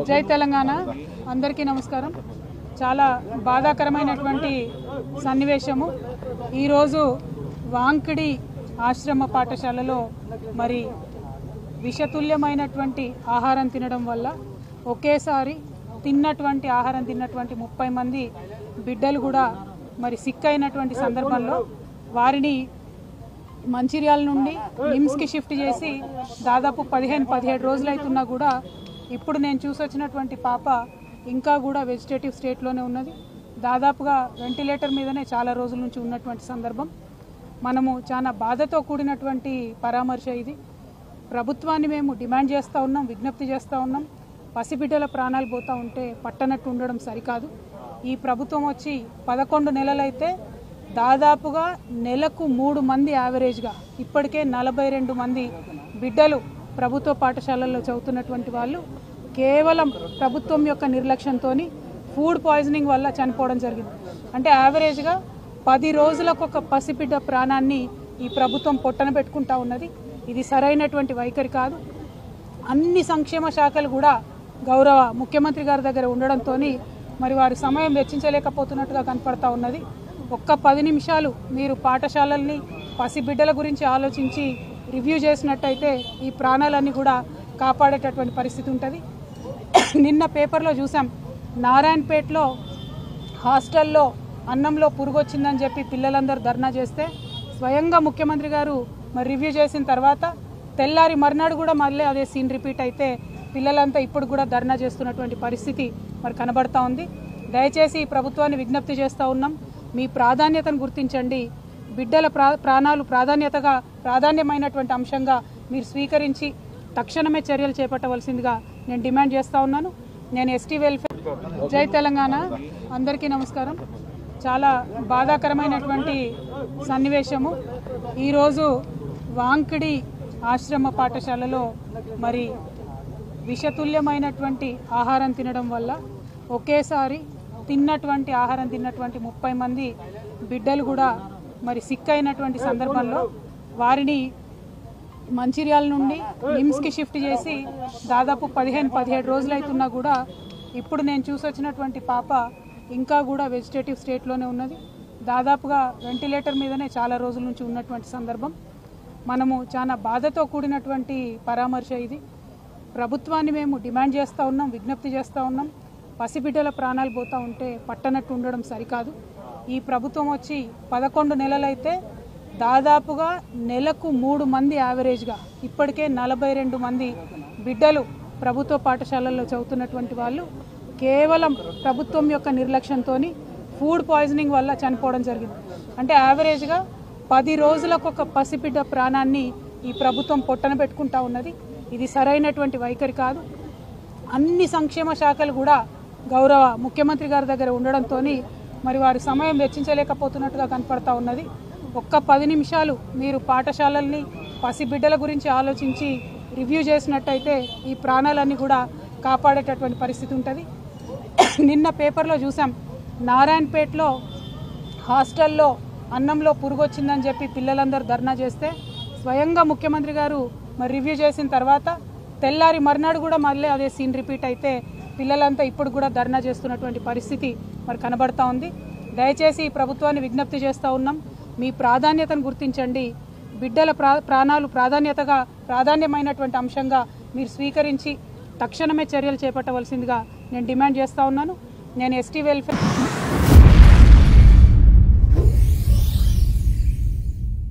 జై తెలంగాణ అందరికీ నమస్కారం। చాలా బాధాకరమైనటువంటి సన్నివేశము ఈ రోజు వాంకిడి ఆశ్రమ పాఠశాలలో మరి విషతుల్యమైనటువంటి ఆహారం తినడం వల్ల ఒకేసారి తిన్నటువంటి ఆహారం తిన్నటువంటి 30 మంది బిడ్డలు కూడా మరి సిక్ అయినటువంటి సందర్భంలో వారిని మంచిర్యాల నుండి నిమ్స్కి షిఫ్ట్ చేసి దాదాపు 15-17 రోజులు అవుతున్నా కూడా ఇప్పుడు నేను చూసొచ్చినటువంటి పాప ఇంకా కూడా వెజిటేటివ్ స్టేట్లోనే ఉన్నది। దాదాపుగా వెంటిలేటర్ మీదనే చాలా రోజుల నుంచి ఉన్నటువంటి సందర్భం। మనము చాలా బాధతో కూడినటువంటి పరామర్శ ఇది। ప్రభుత్వాన్ని మేము డిమాండ్ చేస్తూ ఉన్నాం, విజ్ఞప్తి చేస్తూ ఉన్నాం। పసిబిడ్డల ప్రాణాలు పోతూ ఉంటే పట్టనట్టు ఉండడం సరికాదు। ఈ ప్రభుత్వం వచ్చి 11 నెలలైతే దాదాపుగా నెలకు 3 మంది యావరేజ్గా ఇప్పటికే 42 మంది బిడ్డలు ప్రభుత్వ పాఠశాలల్లో చదువుతున్నటువంటి వాళ్ళు కేవలం ప్రభుత్వం యొక్క నిర్లక్ష్యంతో ఫుడ్ పాయిజనింగ్ వల్ల చనిపోవడం జరిగింది। అంటే యావరేజ్గా 10 రోజులకు ఒక పసిబిడ్డ ప్రాణాన్ని ఈ ప్రభుత్వం పొట్టన పెట్టుకుంటా ఉన్నది। ఇది సరైనటువంటి వైఖరి కాదు। అన్ని సంక్షేమ శాఖలు కూడా గౌరవ ముఖ్యమంత్రి గారి దగ్గర ఉండడంతో మరి వారి సమయం వెచ్చించలేకపోతున్నట్టుగా కనపడతా ఉన్నది। ఒక్క 10 నిమిషాలు మీరు పాఠశాలల్ని పసిబిడ్డల గురించి ఆలోచించి రివ్యూ చేసినట్టయితే ఈ ప్రాణాలన్నీ కూడా కాపాడేటటువంటి పరిస్థితి ఉంటుంది। నిన్న పేపర్లో చూసాం, నారాయణపేటలో హాస్టల్లో అన్నంలో పురుగు వచ్చిందని చెప్పి పిల్లలందరూ ధర్నా చేస్తే స్వయంగా ముఖ్యమంత్రి గారు మరి రివ్యూ చేసిన తర్వాత తెల్లారి మర్నాడు కూడా మళ్ళీ అదే సీన్ రిపీట్ అయితే పిల్లలంతా ఇప్పుడు కూడా ధర్నా చేస్తున్నటువంటి పరిస్థితి మరి కనబడతా ఉంది। దయచేసి ఈ ప్రభుత్వాన్ని విజ్ఞప్తి చేస్తూ ఉన్నాం, మీ ప్రాధాన్యతను గుర్తించండి। బిడ్డల ప్రాణాలు ప్రాధాన్యమైనటువంటి అంశంగా మీరు స్వీకరించి తక్షణమే చర్యలు చేపట్టవలసిందిగా నేను డిమాండ్ చేస్తూ ఉన్నాను। నేను ఎస్టీ వెల్ఫేర్ జై తెలంగాణ అందరికీ నమస్కారం। చాలా బాధాకరమైనటువంటి సన్నివేశము ఈరోజు వాంకిడి ఆశ్రమ పాఠశాలలో మరి విషతుల్యమైనటువంటి ఆహారం తినడం వల్ల ఒకేసారి తిన్నటువంటి ఆహారం తిన్నటువంటి 30 మంది బిడ్డలు కూడా మరి సిక్ అయినటువంటి సందర్భంలో వారిని మంచిర్యాల నుండి నిమ్స్కి షిఫ్ట్ చేసి దాదాపు 15-17 రోజులు అవుతున్నా కూడా ఇప్పుడు నేను చూసొచ్చినటువంటి పాప ఇంకా కూడా వెజిటేటివ్ స్టేట్లోనే ఉన్నది। దాదాపుగా వెంటిలేటర్ మీదనే చాలా రోజుల నుంచి ఉన్నటువంటి సందర్భం। మనము చాలా బాధతో కూడినటువంటి పరామర్శ ఇది। ప్రభుత్వాన్ని మేము డిమాండ్ చేస్తూ ఉన్నాం, విజ్ఞప్తి చేస్తూ ఉన్నాం। పసిబిడ్డల ప్రాణాలు పోతూ ఉంటే పట్టనట్టు ఉండడం సరికాదు। ఈ ప్రభుత్వం వచ్చి 11 నెలలైతే దాదాపుగా నెలకు 3 మంది యావరేజ్గా ఇప్పటికే 42 మంది బిడ్డలు ప్రభుత్వ పాఠశాలల్లో చదువుతున్నటువంటి వాళ్ళు కేవలం ప్రభుత్వం యొక్క నిర్లక్ష్యంతో ఫుడ్ పాయిజనింగ్ వల్ల చనిపోవడం జరిగింది। అంటే యావరేజ్గా 10 రోజులకు ఒక పసిబిడ్డ ప్రాణాన్ని ఈ ప్రభుత్వం పొట్టన పెట్టుకుంటా ఉన్నది। ఇది సరైనటువంటి వైఖరి కాదు। అన్ని సంక్షేమ శాఖలు కూడా గౌరవ ముఖ్యమంత్రి గారి దగ్గర ఉండడంతో మరి వారి సమయం వెచ్చించలేకపోతున్నట్టుగా కనపడతా ఉన్నది। ఒక్క 10 నిమిషాలు మీరు పాఠశాలల్ని పసిబిడ్డల గురించి ఆలోచించి రివ్యూ చేసినట్టయితే ఈ ప్రాణాలన్నీ కూడా కాపాడేటటువంటి పరిస్థితి ఉంటుంది। నిన్న పేపర్లో చూసాం, నారాయణపేటలో హాస్టల్లో అన్నంలో పురుగు వచ్చిందని చెప్పి పిల్లలందరూ ధర్నా చేస్తే స్వయంగా ముఖ్యమంత్రి గారు మరి రివ్యూ చేసిన తర్వాత తెల్లారి మర్నాడు కూడా మళ్ళీ అదే సీన్ రిపీట్ అయితే పిల్లలంతా ఇప్పుడు కూడా ధర్నా చేస్తున్నటువంటి పరిస్థితి మరి కనబడతా ఉంది। దయచేసి ఈ ప్రభుత్వాన్ని విజ్ఞప్తి చేస్తూ ఉన్నాం, మీ ప్రాధాన్యతను గుర్తించండి। బిడ్డల ప్రాణాలు ప్రాధాన్యమైనటువంటి అంశంగా మీరు స్వీకరించి తక్షణమే చర్యలు చేపట్టవలసిందిగా నేను డిమాండ్ చేస్తూ ఉన్నాను। నేను ఎస్టీ వెల్ఫేర్